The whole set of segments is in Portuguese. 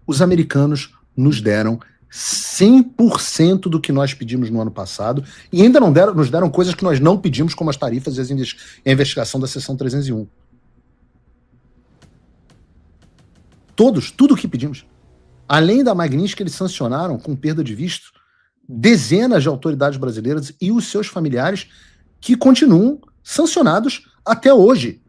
Os americanos nos deram 100% do que nós pedimos no ano passado e ainda nos deram coisas que nós não pedimos, como as tarifas e a investigação da seção 301. Tudo o que pedimos. Além da Magnitsky, eles sancionaram, com perda de visto, dezenas de autoridades brasileiras e os seus familiares que continuam sancionados até hoje.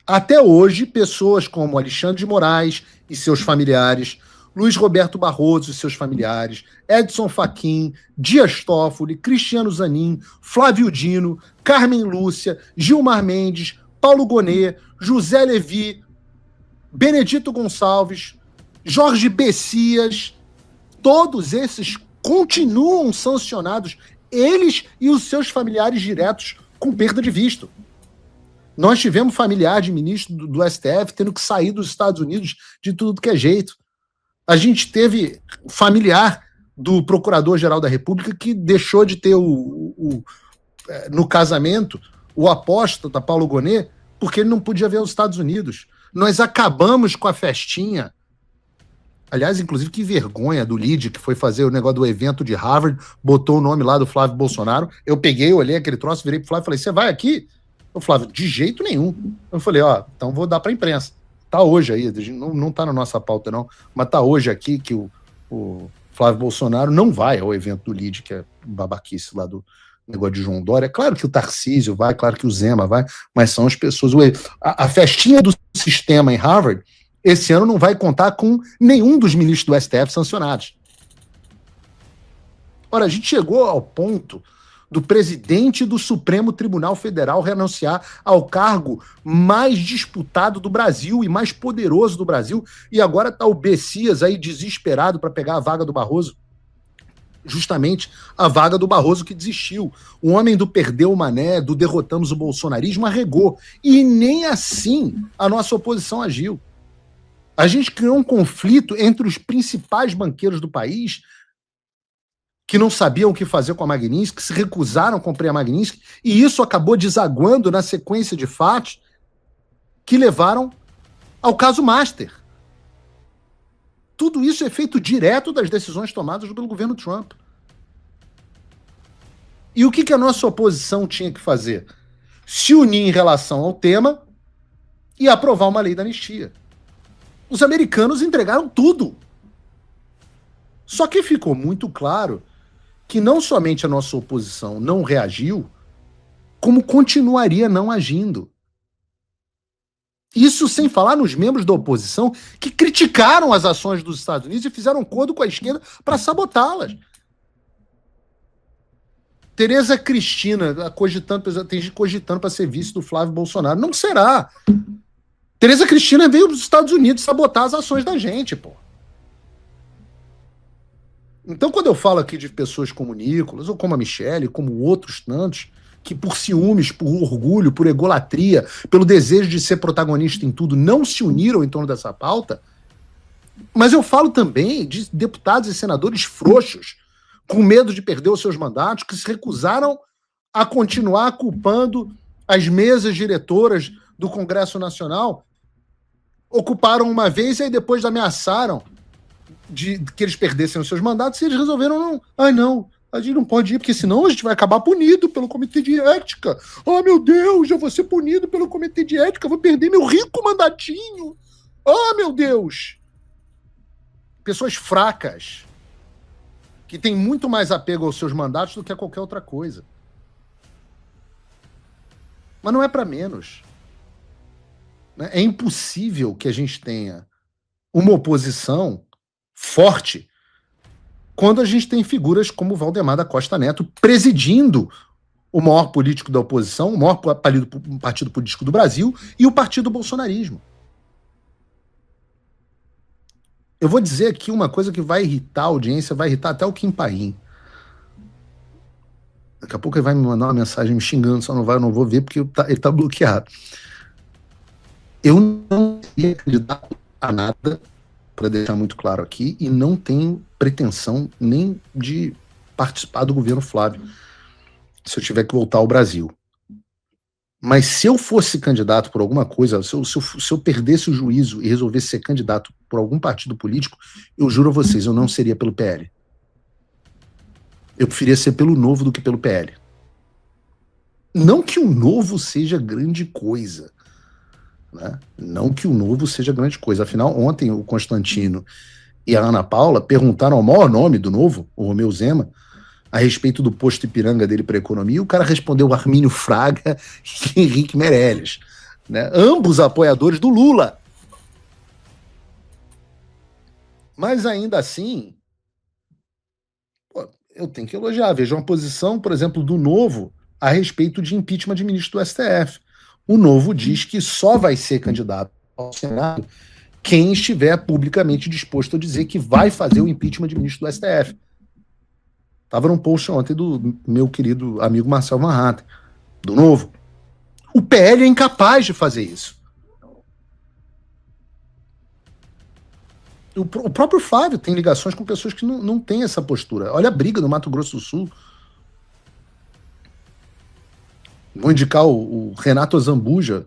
Até hoje, pessoas como Alexandre de Moraes e seus familiares, Luiz Roberto Barroso e seus familiares, Edson Fachin, Dias Toffoli, Cristiano Zanin, Flávio Dino, Carmen Lúcia, Gilmar Mendes, Paulo Gonet, José Levi, Benedito Gonçalves, Jorge Bessias, todos esses continuam sancionados, eles e os seus familiares diretos, com perda de visto. Nós tivemos familiar de ministro do STF tendo que sair dos Estados Unidos de tudo que é jeito. A gente teve familiar do Procurador-Geral da República que deixou de ter no casamento o apóstata Paulo Gonet porque ele não podia ver os Estados Unidos. Nós acabamos com a festinha. Aliás, inclusive, que vergonha do Lide, que foi fazer o negócio do evento de Harvard, botou o nome lá do Flávio Bolsonaro. Eu peguei, olhei aquele troço, virei pro Flávio e falei, você vai aqui? O Flávio, de jeito nenhum. Eu falei, então vou dar pra imprensa. Tá hoje aí, não tá na nossa pauta não, mas tá hoje aqui que o Flávio Bolsonaro não vai ao evento do Lide, que é babaquice lá do negócio de João Dória. É claro que o Tarcísio vai, claro que o Zema vai, mas são as pessoas... A festinha do sistema em Harvard, esse ano não vai contar com nenhum dos ministros do STF sancionados. Ora, a gente chegou ao ponto do presidente do Supremo Tribunal Federal renunciar ao cargo mais disputado do Brasil e mais poderoso do Brasil, e agora está o Bessias aí desesperado para pegar a vaga do Barroso. Justamente a vaga do Barroso que desistiu. O homem do perdeu o mané, do derrotamos o bolsonarismo, arregou. E nem assim a nossa oposição agiu. A gente criou um conflito entre os principais banqueiros do país que não sabiam o que fazer com a Magnitsky, que se recusaram a comprar a Magnitsky, e isso acabou desaguando na sequência de fatos que levaram ao caso Master. Tudo isso é feito direto das decisões tomadas pelo governo Trump. E o que a nossa oposição tinha que fazer? Se unir em relação ao tema e aprovar uma lei da anistia. Os americanos entregaram tudo. Só que ficou muito claro que não somente a nossa oposição não reagiu, como continuaria não agindo. Isso sem falar nos membros da oposição que criticaram as ações dos Estados Unidos e fizeram acordo com a esquerda para sabotá-las. Tereza Cristina, tem gente cogitando para ser vice do Flávio Bolsonaro. Não será. Tereza Cristina veio dos Estados Unidos sabotar as ações da gente, pô. Então, quando eu falo aqui de pessoas como o Nicolas, ou como a Michelle, como outros tantos, que por ciúmes, por orgulho, por egolatria, pelo desejo de ser protagonista em tudo, não se uniram em torno dessa pauta, mas eu falo também de deputados e senadores frouxos, com medo de perder os seus mandatos, que se recusaram a continuar culpando as mesas diretoras do Congresso Nacional, ocuparam uma vez e aí depois ameaçaram de que eles perdessem os seus mandatos, e eles resolveram, não, a gente não pode ir, porque senão a gente vai acabar punido pelo Comitê de Ética. Meu Deus, eu vou ser punido pelo Comitê de Ética, vou perder meu rico mandatinho. Meu Deus. Pessoas fracas, que têm muito mais apego aos seus mandatos do que a qualquer outra coisa. Mas não é para menos. É impossível que a gente tenha uma oposição forte quando a gente tem figuras como Valdemar da Costa Neto presidindo o maior político da oposição, o maior partido político do Brasil e o partido bolsonarismo. Eu vou dizer aqui uma coisa que vai irritar a audiência, vai irritar até o Kim Paim. Daqui a pouco ele vai me mandar uma mensagem me xingando, eu não vou ver porque ele tá bloqueado. Eu não ia candidato a nada, para deixar muito claro aqui, e não tenho pretensão nem de participar do governo Flávio, se eu tiver que voltar ao Brasil. Mas se eu fosse candidato por alguma coisa, se eu perdesse o juízo e resolvesse ser candidato por algum partido político, eu juro a vocês, eu não seria pelo PL. Eu preferia ser pelo Novo do que pelo PL. Não que o Novo seja grande coisa, né? Não que o Novo seja grande coisa. Afinal, ontem o Constantino e a Ana Paula perguntaram ao maior nome do Novo, o Romeu Zema, a respeito do posto Ipiranga dele para economia, e o cara respondeu Armínio Fraga e Henrique Meirelles, né? Ambos apoiadores do Lula. Mas ainda assim, pô, eu tenho que elogiar. Veja uma posição, por exemplo, do Novo a respeito de impeachment de ministro do STF. O Novo diz que só vai ser candidato ao Senado quem estiver publicamente disposto a dizer que vai fazer o impeachment de ministro do STF. Estava num post ontem do meu querido amigo Marcel Manhattan, do Novo. O PL é incapaz de fazer isso. O próprio Fábio tem ligações com pessoas que não têm essa postura. Olha a briga no Mato Grosso do Sul. Vou indicar o Renato Azambuja.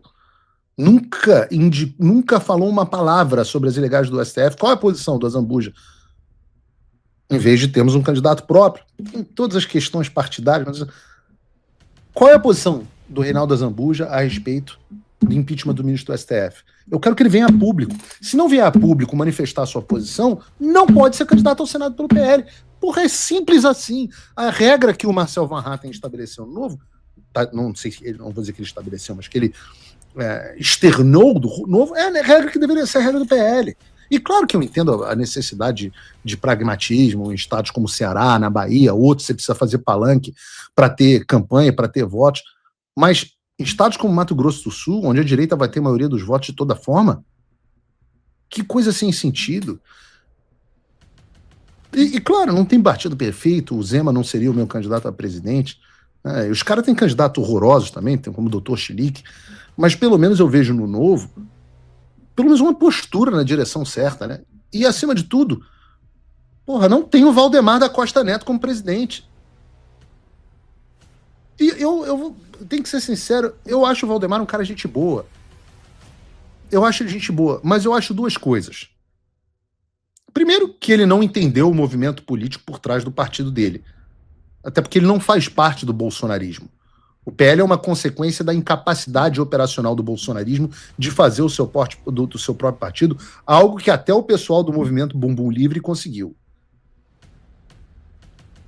Nunca falou uma palavra sobre as ilegais do STF. Qual é a posição do Azambuja? Em vez de termos um candidato próprio, tem todas as questões partidárias. Mas qual é a posição do Reinaldo Azambuja a respeito do impeachment do ministro do STF? Eu quero que ele venha a público. Se não vier a público manifestar a sua posição, não pode ser candidato ao Senado pelo PL. Porra, é simples assim. A regra que o Marcel Van Hatten estabeleceu no Novo, não sei se ele, não vou dizer que ele estabeleceu, mas que ele externou do Novo, é a regra que deveria ser a regra do PL. E claro que eu entendo a necessidade de pragmatismo em estados como Ceará, na Bahia, outros você precisa fazer palanque para ter campanha, para ter votos, mas em estados como Mato Grosso do Sul, onde a direita vai ter a maioria dos votos de toda forma, que coisa sem sentido. E claro, não tem partido perfeito, o Zema não seria o meu candidato a presidente, né? Os caras têm candidatos horrorosos também, tem como o Dr. Chilique, mas pelo menos eu vejo no Novo pelo menos uma postura na direção certa, né? E acima de tudo, porra, não tem o Valdemar da Costa Neto como presidente. E eu tenho que ser sincero, eu acho o Valdemar um cara gente boa. Eu acho ele gente boa, mas eu acho duas coisas. Primeiro, que ele não entendeu o movimento político por trás do partido dele. Até porque ele não faz parte do bolsonarismo. O PL é uma consequência da incapacidade operacional do bolsonarismo de fazer o seu do seu próprio partido, algo que até o pessoal do movimento Bumbum Livre conseguiu.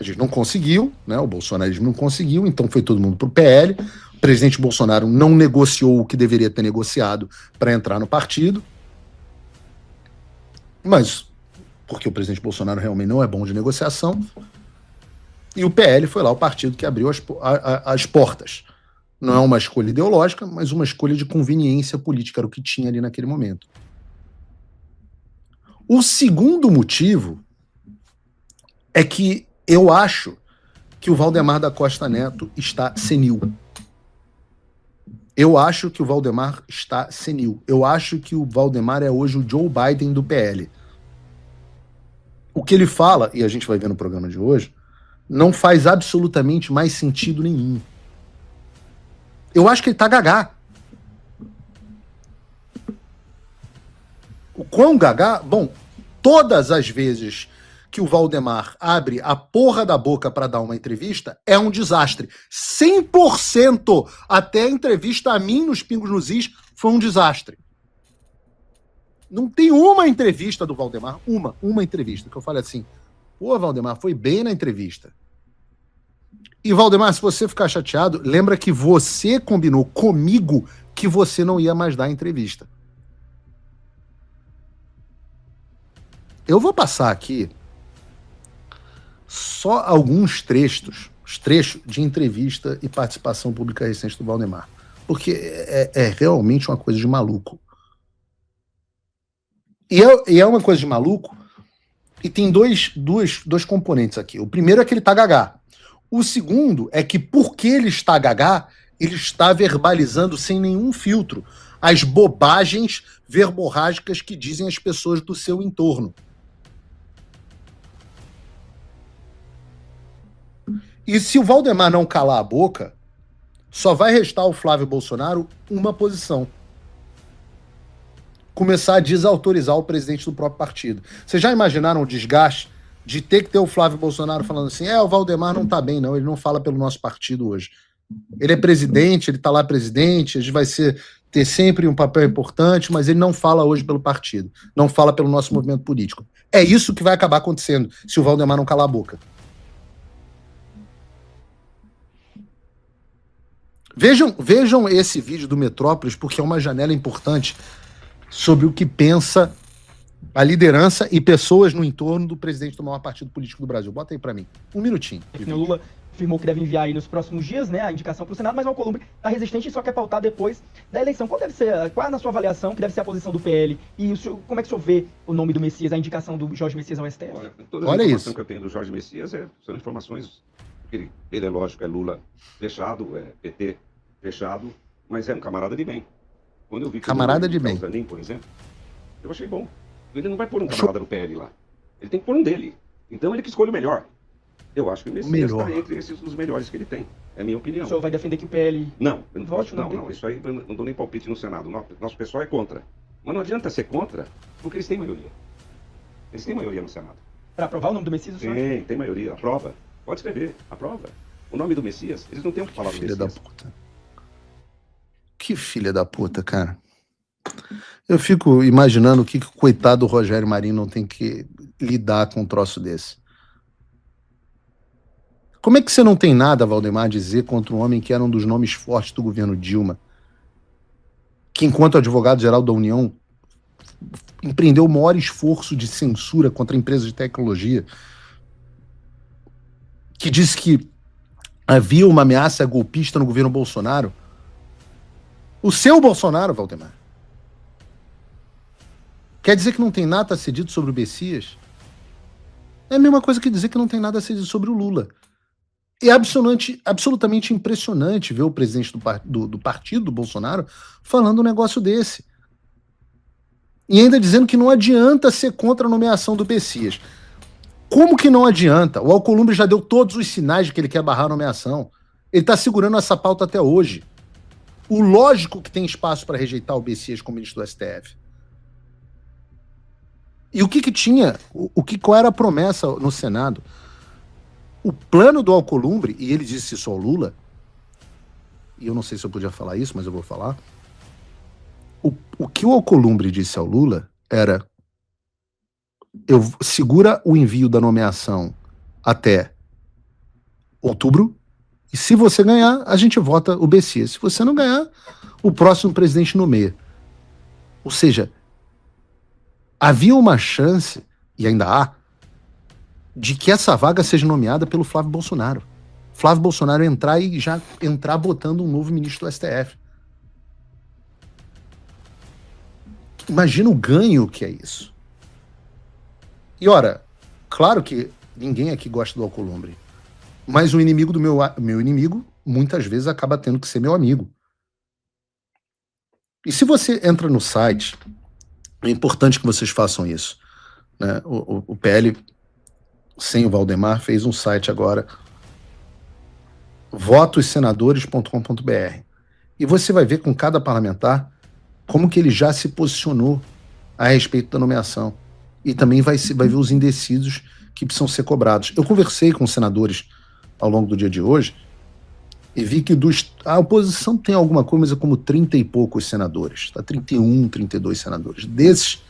A gente não conseguiu, né? O bolsonarismo não conseguiu, então foi todo mundo para o PL. O presidente Bolsonaro não negociou o que deveria ter negociado para entrar no partido. Mas, porque o presidente Bolsonaro realmente não é bom de negociação, e o PL foi lá o partido que abriu as portas. Não é uma escolha ideológica, mas uma escolha de conveniência política, era o que tinha ali naquele momento. O segundo motivo é que eu acho que o Valdemar da Costa Neto está senil. Eu acho que o Valdemar está senil. Eu acho que o Valdemar é hoje o Joe Biden do PL. O que ele fala, e a gente vai ver no programa de hoje, não faz absolutamente mais sentido nenhum. Eu acho que ele tá gagá. O quão gagá? Bom, todas as vezes que o Valdemar abre a porra da boca para dar uma entrevista, é um desastre. 100% até a entrevista a mim nos Pingos nos Is foi um desastre. Não tem uma entrevista do Valdemar, uma entrevista, que eu falei assim, pô, Valdemar, foi bem na entrevista. E, Valdemar, se você ficar chateado, lembra que você combinou comigo que você não ia mais dar a entrevista. Eu vou passar aqui só alguns trechos de entrevista e participação pública recente do Valdemar. Porque é realmente uma coisa de maluco. E é uma coisa de maluco, e tem dois componentes aqui. O primeiro é que ele tá gagá. O segundo é que, porque ele está gagá, ele está verbalizando sem nenhum filtro as bobagens verborrágicas que dizem as pessoas do seu entorno. E se o Valdemar não calar a boca, só vai restar ao Flávio Bolsonaro uma posição: começar a desautorizar o presidente do próprio partido. Vocês já imaginaram o desgaste de ter que ter o Flávio Bolsonaro falando assim, o Valdemar não tá bem não, ele não fala pelo nosso partido hoje. Ele é presidente, ele tá lá presidente, a gente vai ter sempre um papel importante, mas ele não fala hoje pelo partido, não fala pelo nosso movimento político. É isso que vai acabar acontecendo se o Valdemar não calar a boca. Vejam esse vídeo do Metrópolis, porque é uma janela importante sobre o que pensa a liderança e pessoas no entorno do presidente do maior partido político do Brasil. Bota aí pra mim. Um minutinho. O Lula afirmou que deve enviar aí nos próximos dias, né, a indicação para o Senado, mas o Alcolumbre está resistente e só quer pautar depois da eleição. Qual é, na sua avaliação, que deve ser a posição do PL? E como é que o senhor vê o nome do Messias, a indicação do Jorge Messias ao STF? Toda a informação que eu tenho do Jorge Messias são informações... Ele é lógico, é Lula fechado, é PT fechado, mas é um camarada de bem. Quando eu vi que camarada de bem, Zanin, por exemplo, eu achei bom. Ele não vai pôr um camarada no PL lá. Ele tem que pôr um dele. Então ele que escolhe o melhor. Eu acho que o Messias está entre esses os melhores que ele tem. É a minha opinião. O senhor vai defender que o PL... Não, não. Isso aí não dou nem palpite no Senado. Nosso pessoal é contra. Mas não adianta ser contra, porque eles têm maioria. Eles têm maioria no Senado. Para aprovar o nome do Messias, o senhor? Tem maioria. Aprova. Pode escrever. Aprova. O nome do Messias, eles não têm o que falar do Messias. Filha da puta. Que filha da puta, cara. Eu fico imaginando o que o coitado do Rogério Marinho não tem que lidar com um troço desse. Como é que você não tem nada, Valdemar, a dizer contra um homem que era um dos nomes fortes do governo Dilma, que, enquanto advogado-geral da União, empreendeu o maior esforço de censura contra empresas de tecnologia, que disse que havia uma ameaça golpista no governo Bolsonaro? O seu Bolsonaro, Valdemar. Quer dizer que não tem nada a ser dito sobre o Messias? É a mesma coisa que dizer que não tem nada a ser dito sobre o Lula. É absolutamente impressionante ver o presidente do partido, do Bolsonaro, falando um negócio desse. E ainda dizendo que não adianta ser contra a nomeação do Messias. Como que não adianta? O Alcolumbre já deu todos os sinais de que ele quer barrar a nomeação. Ele está segurando essa pauta até hoje. O lógico que tem espaço para rejeitar o Messias como ministro do STF. E o que tinha? Qual era a promessa no Senado? O plano do Alcolumbre, e ele disse isso ao Lula, e eu não sei se eu podia falar isso, mas eu vou falar. O que o Alcolumbre disse ao Lula era: segura o envio da nomeação até outubro, e se você ganhar, a gente vota o Messias. Se você não ganhar, o próximo presidente nomeia. Ou seja, havia uma chance, e ainda há, de que essa vaga seja nomeada pelo Flávio Bolsonaro. Flávio Bolsonaro entrar e já entrar botando um novo ministro do STF. Imagina o ganho que é isso. E ora, claro que ninguém aqui gosta do Alcolumbre, mas o inimigo do meu inimigo muitas vezes acaba tendo que ser meu amigo. E se você entra no site, é importante que vocês façam isso, né? O PL, sem o Valdemar, fez um site agora, votossenadores.com.br, e você vai ver com cada parlamentar como que ele já se posicionou a respeito da nomeação. E também vai ver os indecisos que precisam ser cobrados. Eu conversei com senadores ao longo do dia de hoje e vi que a oposição tem alguma coisa como 30 e poucos senadores, tá? 31, 32 senadores. Desses,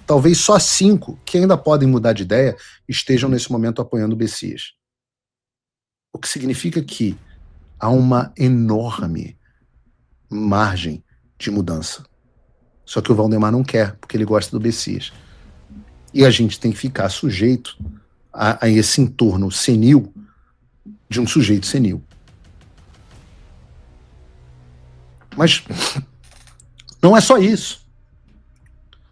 talvez só 5 que ainda podem mudar de ideia estejam nesse momento apoiando o Messias. O que significa que há uma enorme margem de mudança. Só que o Valdemar não quer, porque ele gosta do Messias. E a gente tem que ficar sujeito a esse entorno senil de um sujeito senil. Mas não é só isso.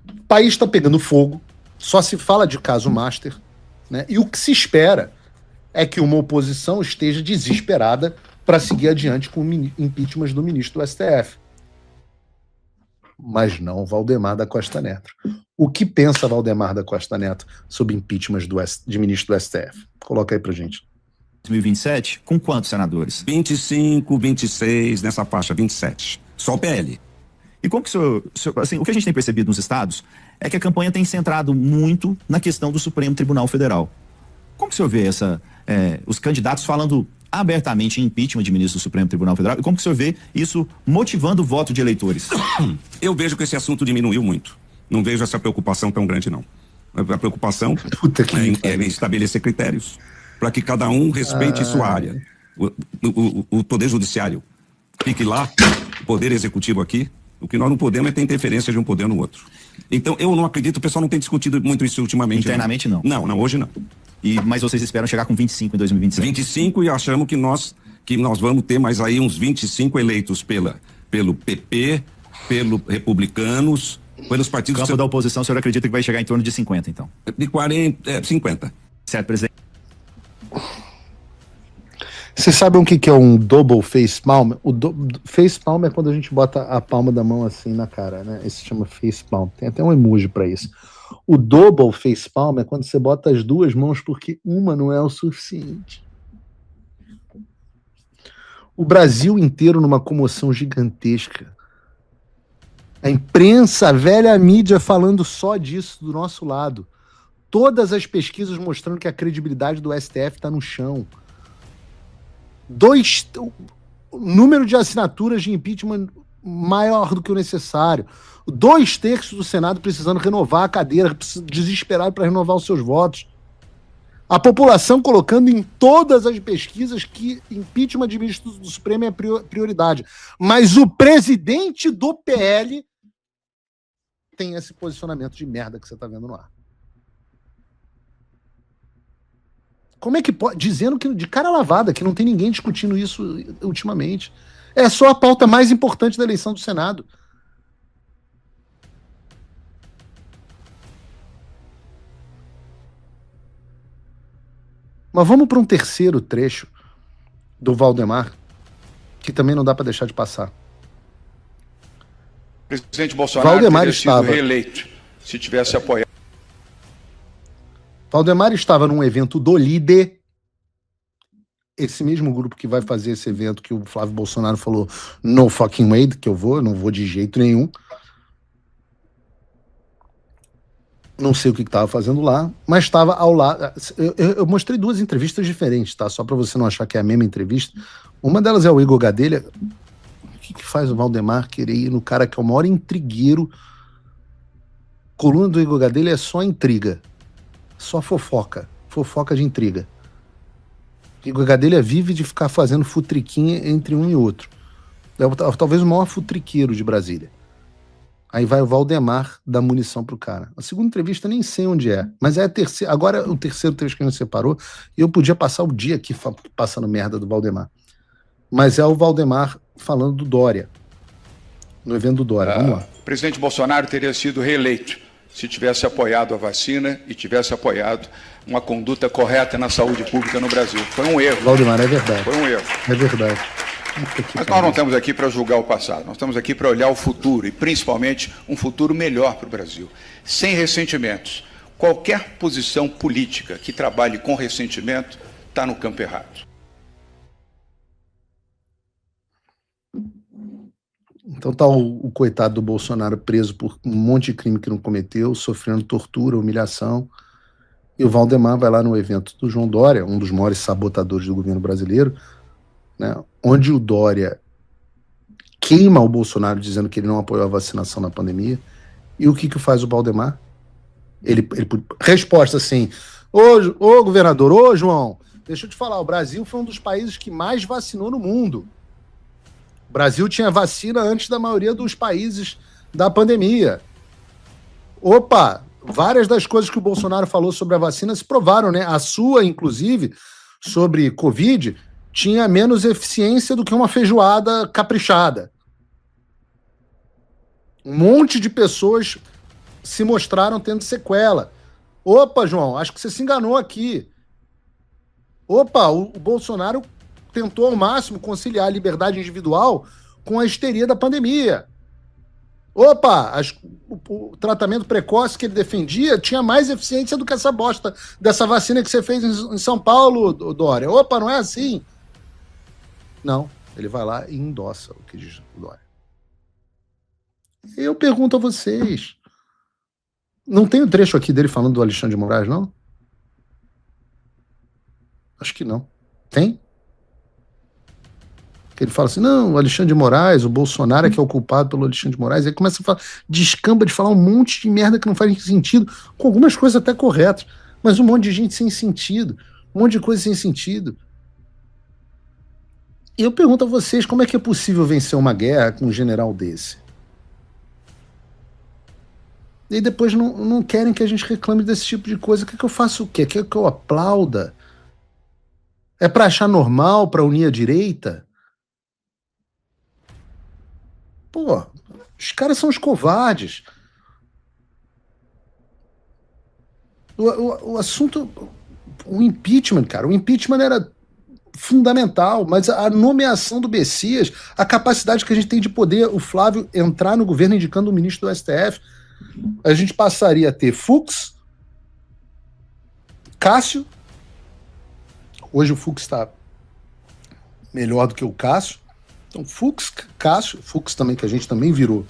O país está pegando fogo, só se fala de caso Master, né? E o que se espera é que uma oposição esteja desesperada para seguir adiante com o impeachment do ministro do STF. Mas não Valdemar da Costa Neto. O que pensa Valdemar da Costa Neto sobre impeachment de ministro do STF? Coloca aí pra gente. 2027, com quantos senadores? 25, 26, nessa faixa, 27. Só o PL. E como que assim, o que a gente tem percebido nos estados é que a campanha tem centrado muito na questão do Supremo Tribunal Federal. Como que o senhor vê os candidatos falando abertamente em impeachment de ministros do Supremo Tribunal Federal? E como que o senhor vê isso motivando o voto de eleitores? Eu vejo que esse assunto diminuiu muito. Não vejo essa preocupação tão grande, não. A preocupação é estabelecer critérios para que cada um respeite sua área. O Poder Judiciário fique lá, o Poder Executivo aqui. O que nós não podemos é ter interferência de um poder no outro. Então, eu não acredito, o pessoal não tem discutido muito isso ultimamente. Internamente, não? Não, hoje não. Mas vocês esperam chegar com 25 em 2027? 25 e achamos que nós vamos ter mais aí uns 25 eleitos pelo PP, pelo Republicanos, pelos partidos... No campo da oposição, o senhor acredita que vai chegar em torno de 50, então? De 40, 50. Certo, presidente. Vocês sabem o que é um double face palm? Face palm é quando a gente bota a palma da mão assim na cara, né? Esse se chama face palm. Tem até um emoji para isso. O double face palm é quando você bota as duas mãos porque uma não é o suficiente. O Brasil inteiro numa comoção gigantesca. A imprensa, a velha mídia falando só disso do nosso lado. Todas as pesquisas mostrando que a credibilidade do STF está no chão. O número de assinaturas de impeachment maior do que o necessário. 2/3 do Senado precisando renovar a cadeira, desesperado para renovar os seus votos. A população colocando em todas as pesquisas que impeachment de ministro do Supremo é prioridade. Mas o presidente do PL tem esse posicionamento de merda que você está vendo no ar. Como é que pode? Dizendo que de cara lavada, que não tem ninguém discutindo isso ultimamente. É só a pauta mais importante da eleição do Senado. Mas vamos para um terceiro trecho do Valdemar, que também não dá para deixar de passar. O presidente Bolsonaro Valdemar teria estava sido reeleito se tivesse apoiado. Valdemar estava num evento do LIDE, esse mesmo grupo que vai fazer esse evento que o Flávio Bolsonaro falou, no fucking way, que eu não vou de jeito nenhum. Não sei o que estava fazendo lá, mas estava ao lado. Eu mostrei duas entrevistas diferentes, tá? Só para você não achar que é a mesma entrevista. Uma delas é o Igor Gadelha. O que faz o Valdemar querer ir no cara que é o maior intrigueiro? Coluna do Igor Gadelha é só intriga. Só fofoca de intriga. Igor Gadelha vive de ficar fazendo futriquinha entre um e outro. É talvez o maior futriqueiro de Brasília. Aí vai o Valdemar dar munição pro cara. A segunda entrevista nem sei onde é, mas é a terceira. Agora o terceiro trecho que a gente separou, e eu podia passar o dia aqui passando merda do Valdemar. Mas é o Valdemar falando do Dória. No evento do Dória. Vamos lá. O presidente Bolsonaro teria sido reeleito se tivesse apoiado a vacina e tivesse apoiado uma conduta correta na saúde pública no Brasil. Foi um erro. Valdemar, é verdade. Foi um erro. É verdade. Mas nós não estamos aqui para julgar o passado, nós estamos aqui para olhar o futuro e principalmente um futuro melhor para o Brasil, sem ressentimentos. Qualquer posição política que trabalhe com ressentimento está no campo errado. Então tá o coitado do Bolsonaro preso por um monte de crime que não cometeu, sofrendo tortura, humilhação, e o Valdemar vai lá no evento do João Dória, um dos maiores sabotadores do governo brasileiro, né, onde o Dória queima o Bolsonaro dizendo que ele não apoiou a vacinação na pandemia. E o que faz o Valdemar? Ele resposta assim, ô governador, ô João, deixa eu te falar, o Brasil foi um dos países que mais vacinou no mundo. O Brasil tinha vacina antes da maioria dos países da pandemia. Opa, várias das coisas que o Bolsonaro falou sobre a vacina se provaram, né? A sua, inclusive, sobre Covid, tinha menos eficiência do que uma feijoada caprichada. Um monte de pessoas se mostraram tendo sequela. Opa, João, acho que você se enganou aqui. Opa, o Bolsonaro tentou ao máximo conciliar a liberdade individual com a histeria da pandemia. Opa, o tratamento precoce que ele defendia tinha mais eficiência do que essa bosta dessa vacina que você fez em São Paulo, Dória. Opa, não é assim. Não, ele vai lá e endossa o que diz o Dória. Eu pergunto a vocês, não tem um trecho aqui dele falando do Alexandre de Moraes, não? Acho que não. Tem? Ele fala assim, não, o Alexandre de Moraes, o Bolsonaro é que é o culpado pelo Alexandre de Moraes. Aí começa a falar, descamba de falar um monte de merda que não faz sentido, com algumas coisas até corretas, mas um monte de gente sem sentido, um monte de coisa sem sentido. E eu pergunto a vocês, como é que é possível vencer uma guerra com um general desse? E depois não querem que a gente reclame desse tipo de coisa. Quer que eu faça o quê? Quer que eu aplauda? É para achar normal, para unir a direita? Pô, os caras são os covardes. O assunto, o impeachment, cara, o impeachment era fundamental, mas a nomeação do Messias, a capacidade que a gente tem de poder, o Flávio entrar no governo indicando o ministro do STF, a gente passaria a ter Fux, Cássio, hoje o Fux está melhor do que o Cássio, então Fux, Cássio, Fux também, que a gente também virou,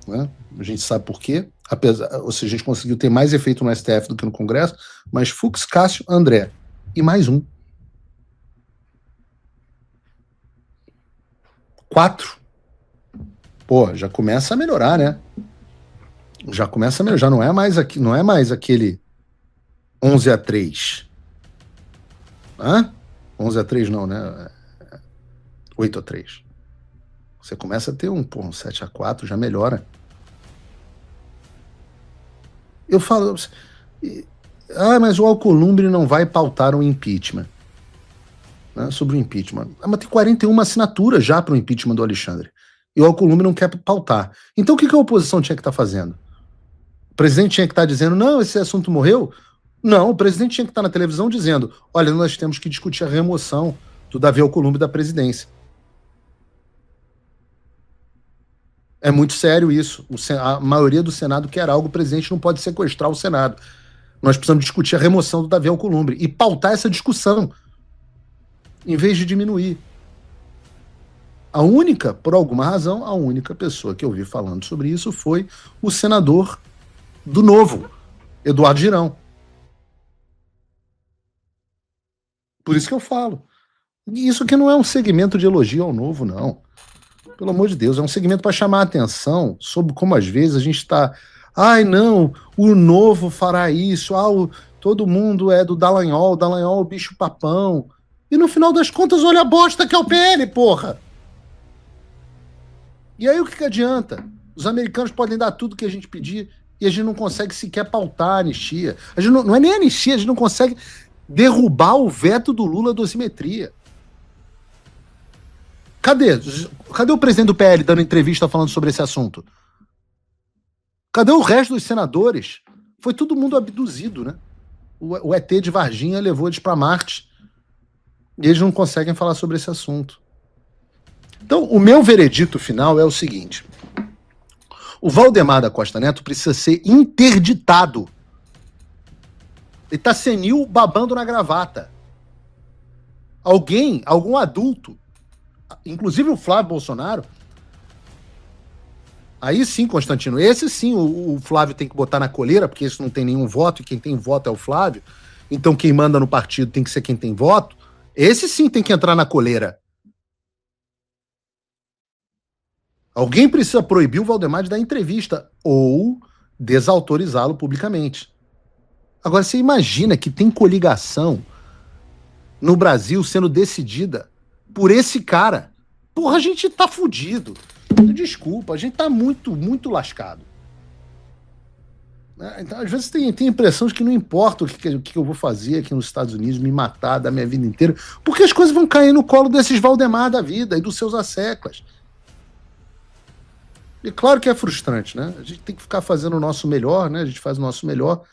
né? A gente sabe por quê, ou seja, a gente conseguiu ter mais efeito no STF do que no Congresso, mas Fux, Cássio, André, e mais um. 4. Pô, já começa a melhorar, né? Já começa a melhorar, já não é mais aquele 11-3. Hã? 11-3 não, né? 8-3. Você começa a ter um 7-4, já melhora. Eu falo, mas o Alcolumbre não vai pautar um impeachment. Né, sobre o impeachment. Mas tem 41 assinaturas já para o impeachment do Alexandre. E o Alcolumbre não quer pautar. Então o que a oposição tinha que estar fazendo? O presidente tinha que estar dizendo, não, esse assunto morreu? Não, o presidente tinha que estar na televisão dizendo, olha, nós temos que discutir a remoção do Davi Alcolumbre da presidência. É muito sério isso. A maioria do Senado quer algo, o presidente não pode sequestrar o Senado. Nós precisamos discutir a remoção do Davi Alcolumbre e pautar essa discussão, em vez de diminuir. Por alguma razão, a única pessoa que eu vi falando sobre isso foi o senador do Novo, Eduardo Girão. Por isso que eu falo. Isso aqui não é um segmento de elogio ao Novo, não. Pelo amor de Deus, é um segmento para chamar a atenção sobre como às vezes a gente está... Ai, não, o Novo fará isso, todo mundo é do Dallagnol é o bicho papão. E no final das contas, olha a bosta que é o PL, porra! E aí o que adianta? Os americanos podem dar tudo que a gente pedir e a gente não consegue sequer pautar a anistia. A gente não é nem anistia, a gente não consegue derrubar o veto do Lula da dosimetria. Cadê o presidente do PL dando entrevista falando sobre esse assunto? Cadê o resto dos senadores? Foi todo mundo abduzido, né? O ET de Varginha levou eles para Marte. E eles não conseguem falar sobre esse assunto. Então, o meu veredito final é o seguinte. O Valdemar da Costa Neto precisa ser interditado. Ele tá senil babando na gravata. Algum adulto, inclusive o Flávio Bolsonaro, aí sim, Constantino, esse sim o Flávio tem que botar na coleira, porque esse não tem nenhum voto, e quem tem voto é o Flávio, então quem manda no partido tem que ser quem tem voto, esse sim tem que entrar na coleira. Alguém precisa proibir o Valdemar de dar entrevista ou desautorizá-lo publicamente. Agora, você imagina que tem coligação no Brasil sendo decidida por esse cara. Porra, a gente tá fudido. Desculpa, a gente tá muito, muito lascado. Então, às vezes tem a impressão de que não importa o que eu vou fazer aqui nos Estados Unidos, me matar da minha vida inteira, porque as coisas vão cair no colo desses Valdemar da vida e dos seus asseclas. E claro que é frustrante, né? A gente tem que ficar fazendo o nosso melhor, né? A gente faz o nosso melhor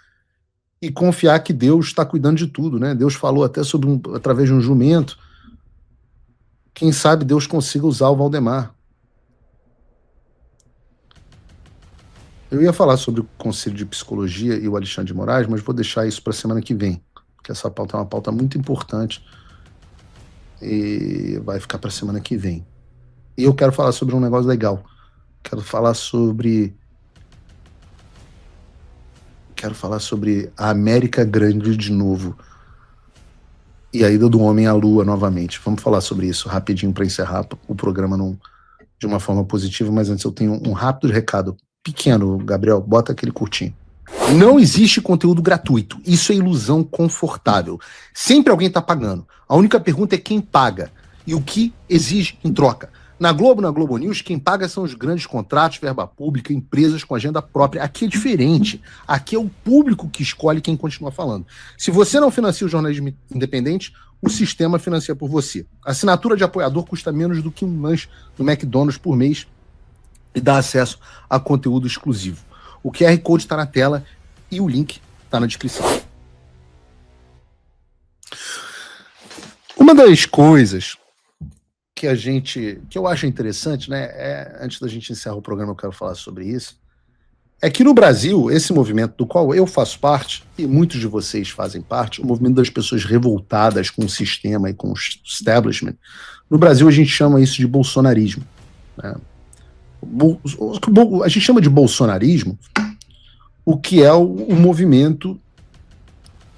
e confiar que Deus está cuidando de tudo, né? Deus falou até através de um jumento. Quem sabe Deus consiga usar o Valdemar. Eu ia falar sobre o Conselho de Psicologia e o Alexandre de Moraes, mas vou deixar isso para a semana que vem, porque essa pauta é uma pauta muito importante e vai ficar para a semana que vem. E eu quero falar sobre um negócio legal. Quero falar sobre a América Grande de novo e a ida do homem à Lua novamente. Vamos falar sobre isso rapidinho para encerrar o programa de uma forma positiva, mas antes eu tenho um rápido recado. Pequeno, Gabriel, bota aquele curtinho. Não existe conteúdo gratuito. Isso é ilusão confortável. Sempre alguém está pagando. A única pergunta é quem paga e o que exige em troca. Na Globo News, quem paga são os grandes contratos, verba pública, empresas com agenda própria. Aqui é diferente. Aqui é o público que escolhe quem continua falando. Se você não financia o jornalismo independente, o sistema financia por você. A assinatura de apoiador custa menos do que um lanche no McDonald's por mês e dá acesso a conteúdo exclusivo. O QR Code está na tela e o link está na descrição. Uma das coisas que eu acho interessante, né, antes da gente encerrar o programa eu quero falar sobre isso, é que no Brasil, esse movimento do qual eu faço parte, e muitos de vocês fazem parte, o movimento das pessoas revoltadas com o sistema e com o establishment, no Brasil a gente chama isso de bolsonarismo, né? A gente chama de bolsonarismo o que é o movimento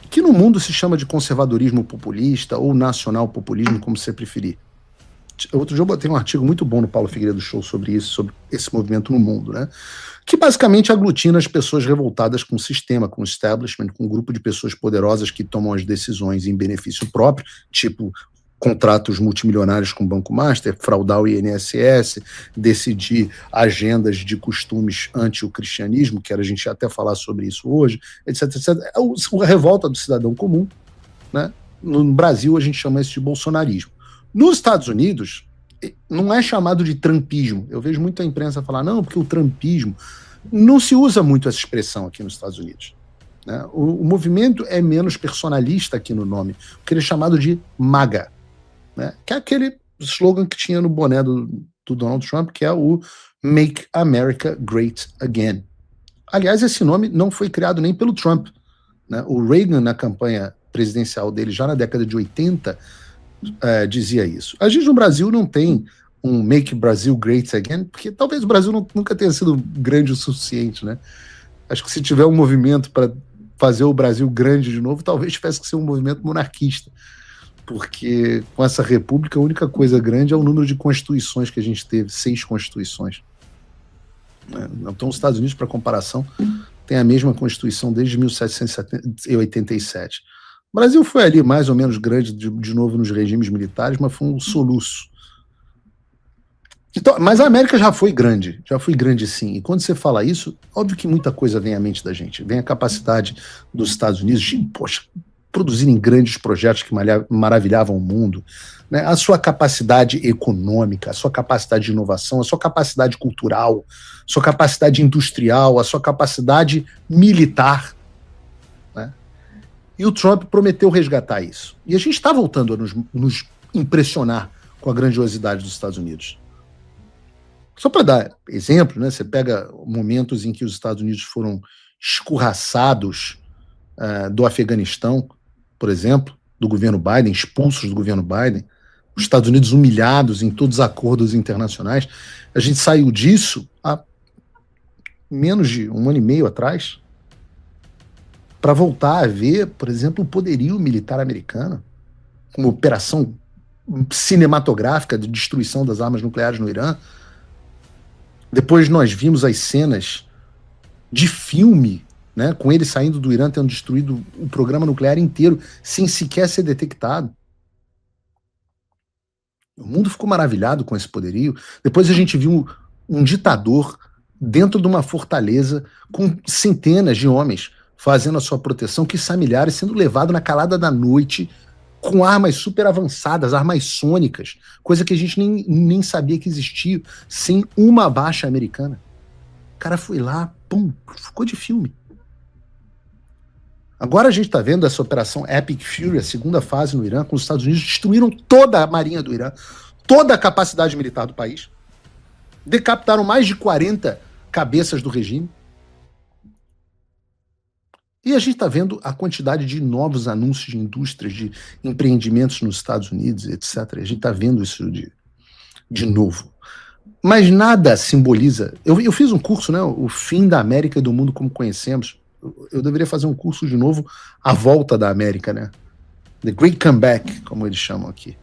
que no mundo se chama de conservadorismo populista ou nacional populismo, como você preferir. Outro dia eu botei um artigo muito bom no Paulo Figueiredo Show sobre isso, sobre esse movimento no mundo, né? Que basicamente aglutina as pessoas revoltadas com o sistema, com o establishment, com um grupo de pessoas poderosas que tomam as decisões em benefício próprio, tipo contratos multimilionários com o Banco Master, fraudar o INSS, decidir agendas de costumes anti o cristianismo, que a gente ia até falar sobre isso hoje, etc, etc. A revolta do cidadão comum, né? No Brasil a gente chama isso de bolsonarismo. Nos Estados Unidos não é chamado de trumpismo. Eu vejo muita imprensa falar, não, porque o trumpismo não se usa muito essa expressão aqui nos Estados Unidos, né? O movimento é menos personalista aqui no nome, porque ele é chamado de MAGA, né? Que é aquele slogan que tinha no boné do Donald Trump, que é o Make America Great Again. Aliás, esse nome não foi criado nem pelo Trump, né? O Reagan, na campanha presidencial dele, já na década de 80, dizia isso. A gente no Brasil não tem um Make Brazil Great Again, porque talvez o Brasil nunca tenha sido grande o suficiente, né? Acho que se tiver um movimento para fazer o Brasil grande de novo, talvez tivesse que ser um movimento monarquista, porque com essa república a única coisa grande é o número de constituições que a gente teve, 6 constituições. Então os Estados Unidos, para comparação, tem a mesma constituição desde 1787. O Brasil foi ali mais ou menos grande de novo nos regimes militares, mas foi um soluço. Então, mas a América já foi grande sim. E quando você fala isso, óbvio que muita coisa vem à mente da gente. Vem a capacidade dos Estados Unidos de, produzirem grandes projetos que maravilhavam o mundo, né? A sua capacidade econômica, a sua capacidade de inovação, a sua capacidade cultural, a sua capacidade industrial, a sua capacidade militar, né? E o Trump prometeu resgatar isso. E a gente está voltando a nos impressionar com a grandiosidade dos Estados Unidos. Só para dar exemplo, né? Você pega momentos em que os Estados Unidos foram escorraçados do Afeganistão, por exemplo, do governo Biden, expulsos do governo Biden, os Estados Unidos humilhados em todos os acordos internacionais. A gente saiu disso há menos de 1 ano e meio atrás, para voltar a ver, por exemplo, o poderio militar americano, uma operação cinematográfica de destruição das armas nucleares no Irã. Depois nós vimos as cenas de filme, né, com ele saindo do Irã, tendo destruído o programa nuclear inteiro, sem sequer ser detectado. O mundo ficou maravilhado com esse poderio. Depois a gente viu um ditador dentro de uma fortaleza com centenas de homens fazendo a sua proteção, quiçá milhares, sendo levado na calada da noite com armas super avançadas, armas sônicas, coisa que a gente nem sabia que existia, sem uma baixa americana. O cara foi lá, pum, ficou de filme. Agora a gente está vendo essa operação Epic Fury, a segunda fase no Irã, com os Estados Unidos destruíram toda a marinha do Irã, toda a capacidade militar do país, decapitaram mais de 40 cabeças do regime, E a gente está vendo a quantidade de novos anúncios de indústrias, de empreendimentos nos Estados Unidos, etc. A gente está vendo isso de novo. Mas nada simboliza... Eu fiz um curso, né? O fim da América e do mundo como conhecemos. Eu deveria fazer um curso de novo, a volta da América, né? The Great Comeback, como eles chamam aqui.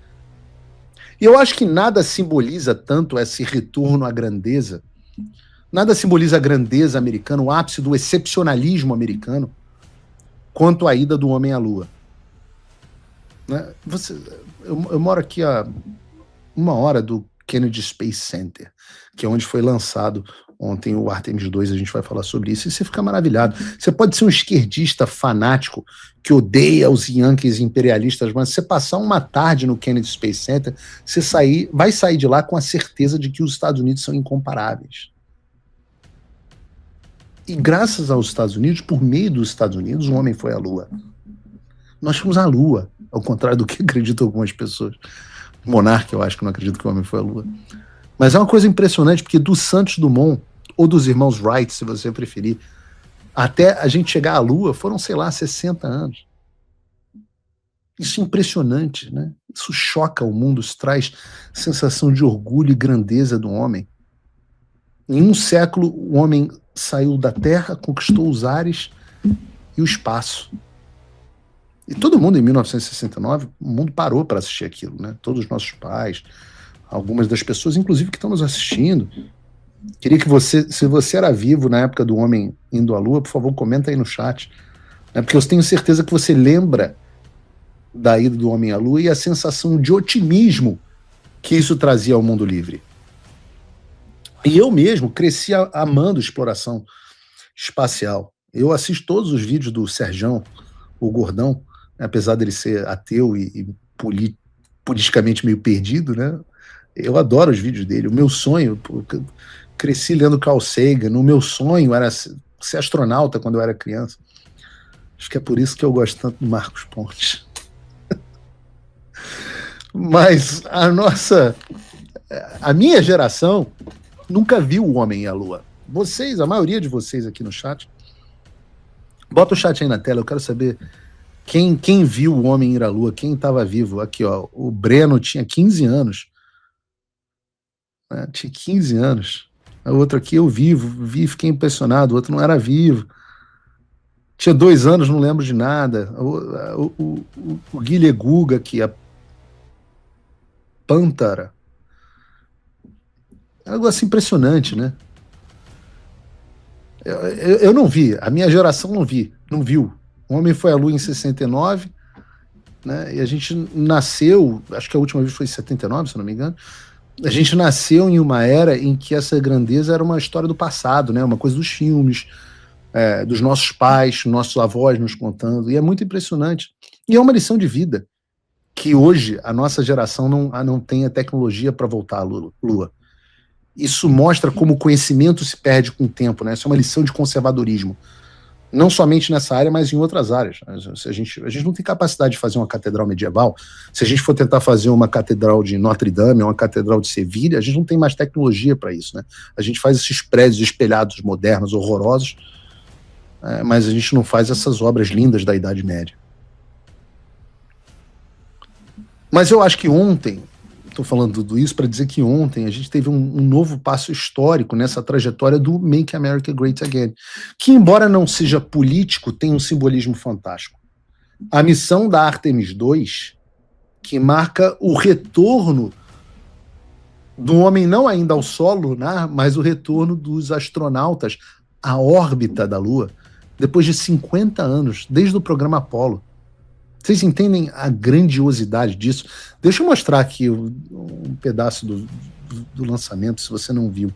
E eu acho que nada simboliza tanto esse retorno à grandeza, nada simboliza a grandeza americana, o ápice do excepcionalismo americano, quanto a ida do homem à Lua. Né? Eu moro aqui a 1 hora do Kennedy Space Center, que é onde foi lançado ontem o Artemis 2, a gente vai falar sobre isso, e você fica maravilhado. Você pode ser um esquerdista fanático que odeia os Yankees imperialistas, mas você passar uma tarde no Kennedy Space Center, você vai sair de lá com a certeza de que os Estados Unidos são incomparáveis. E graças aos Estados Unidos, por meio dos Estados Unidos, o homem foi à Lua. Nós fomos à Lua, ao contrário do que acreditam algumas pessoas. Monarca, eu acho que não acredito que o homem foi à Lua. Mas é uma coisa impressionante, porque do Santos Dumont, ou dos irmãos Wright, se você preferir, até a gente chegar à Lua, foram, sei lá, 60 anos. Isso é impressionante, né? Isso choca o mundo, isso traz sensação de orgulho e grandeza do homem. Em 1 século, o homem saiu da Terra, conquistou os ares e o espaço. E todo mundo, em 1969, o mundo parou para assistir aquilo, né? Todos os nossos pais, algumas das pessoas, inclusive, que estão nos assistindo. Queria que você, se você era vivo na época do homem indo à Lua, por favor, comenta aí no chat. Né? Porque eu tenho certeza que você lembra da ida do homem à Lua e a sensação de otimismo que isso trazia ao mundo livre. E eu mesmo cresci amando exploração espacial. Eu assisto todos os vídeos do Serjão, o Gordão, né? Apesar dele ser ateu e politicamente meio perdido, né? Eu adoro os vídeos dele. O meu sonho... Cresci lendo Carl Sagan. O meu sonho era ser astronauta quando eu era criança. Acho que é por isso que eu gosto tanto do Marcos Pontes. Mas a minha geração nunca viu o homem e a Lua. Vocês, a maioria de vocês aqui no chat, bota o chat aí na tela, eu quero saber quem viu o homem ir à Lua, quem estava vivo. Aqui, ó, o Breno tinha 15 anos. Né? Tinha 15 anos. O outro aqui eu vi, fiquei impressionado, o outro não era vivo. Tinha 2 anos, não lembro de nada. O Guilherme Guga aqui, a Pântara. É um negócio impressionante, né? Eu não vi, a minha geração não viu. O homem foi à Lua em 69, né? E a gente nasceu, acho que a última vez foi em 79, se não me engano. A gente nasceu em uma era em que essa grandeza era uma história do passado, né? Uma coisa dos filmes, dos nossos pais, nossos avós nos contando, e é muito impressionante. E é uma lição de vida, que hoje a nossa geração não tem a tecnologia para voltar à Lua. Isso mostra como o conhecimento se perde com o tempo, né? Isso é uma lição de conservadorismo. Não somente nessa área, mas em outras áreas. A gente não tem capacidade de fazer uma catedral medieval. Se a gente for tentar fazer uma catedral de Notre Dame, uma catedral de Sevilha, a gente não tem mais tecnologia para isso, né? A gente faz esses prédios espelhados modernos, horrorosos, mas a gente não faz essas obras lindas da Idade Média. Mas eu acho que ontem, estou falando tudo isso para dizer que ontem a gente teve um novo passo histórico nessa trajetória do Make America Great Again, que, embora não seja político, tem um simbolismo fantástico. A missão da Artemis 2, que marca o retorno do homem não ainda ao solo lunar, mas o retorno dos astronautas à órbita da Lua, depois de 50 anos, desde o programa Apollo. Vocês entendem a grandiosidade disso? Deixa eu mostrar aqui um pedaço do lançamento, se você não viu.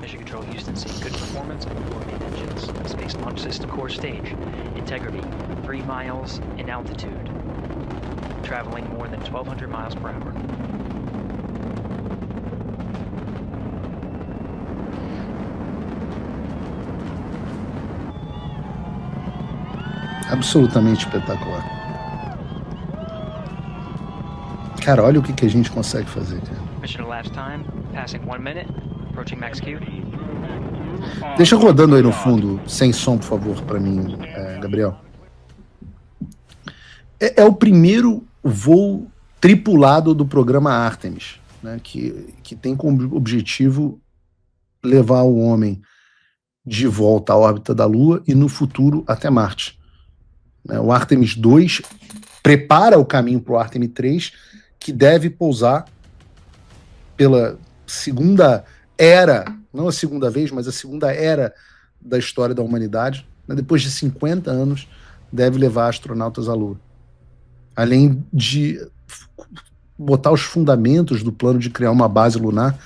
Mission Control Houston, seeing good performance on the main engines. Space Launch System core stage. Integrity, 3 miles in altitude. Traveling more than 1,200 miles per hour. Absolutamente espetacular. Cara, olha o que a gente consegue fazer, cara. Mission elapsed time, passing 1 minute, approaching max Q. Deixa rodando aí no fundo, sem som, por favor, para mim, Gabriel. É o primeiro voo tripulado do programa Artemis, né, que tem como objetivo levar o homem de volta à órbita da Lua e, no futuro, até Marte. O Artemis 2 prepara o caminho para o Artemis 3, que deve pousar pela segunda era, não a segunda vez, mas a segunda era da história da humanidade. Depois de 50 anos, deve levar astronautas à Lua. Além de botar os fundamentos do plano de criar uma base lunar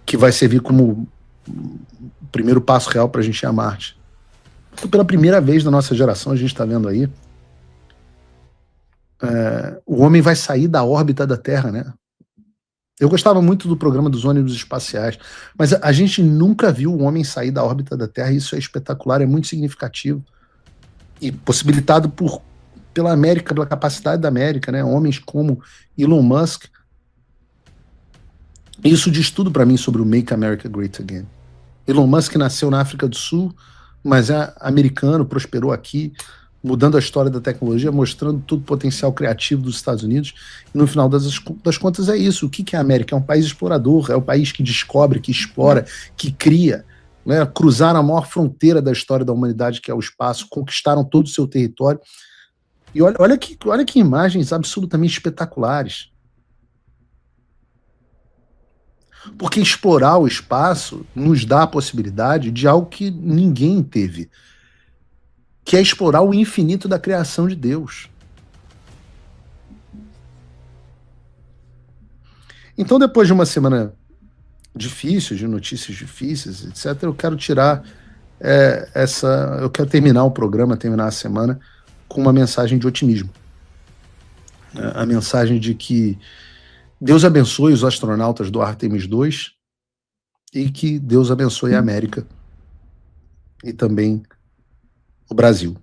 que vai servir como o primeiro passo real para a gente ir a Marte. Então, pela primeira vez na nossa geração, a gente está vendo aí, o homem vai sair da órbita da Terra, né? Eu gostava muito do programa dos ônibus espaciais, mas a gente nunca viu o homem sair da órbita da Terra, e isso é espetacular, é muito significativo. E possibilitado pela América, pela capacidade da América, né? Homens como Elon Musk. Isso diz tudo para mim sobre o Make America Great Again. Elon Musk nasceu na África do Sul, mas é americano, prosperou aqui, mudando a história da tecnologia, mostrando todo o potencial criativo dos Estados Unidos. E no final das contas é isso. O que é a América? É um país explorador, é o país que descobre, que explora, que cria. Né? Cruzaram a maior fronteira da história da humanidade, que é o espaço, conquistaram todo o seu território. E olha que imagens absolutamente espetaculares. Porque explorar o espaço nos dá a possibilidade de algo que ninguém teve, que é explorar o infinito da criação de Deus. Então, depois de uma semana difícil, de notícias difíceis, etc., eu quero tirar eu quero terminar o programa, terminar a semana com uma mensagem de otimismo. A mensagem de que Deus abençoe os astronautas do Artemis 2 e que Deus abençoe a América e também o Brasil.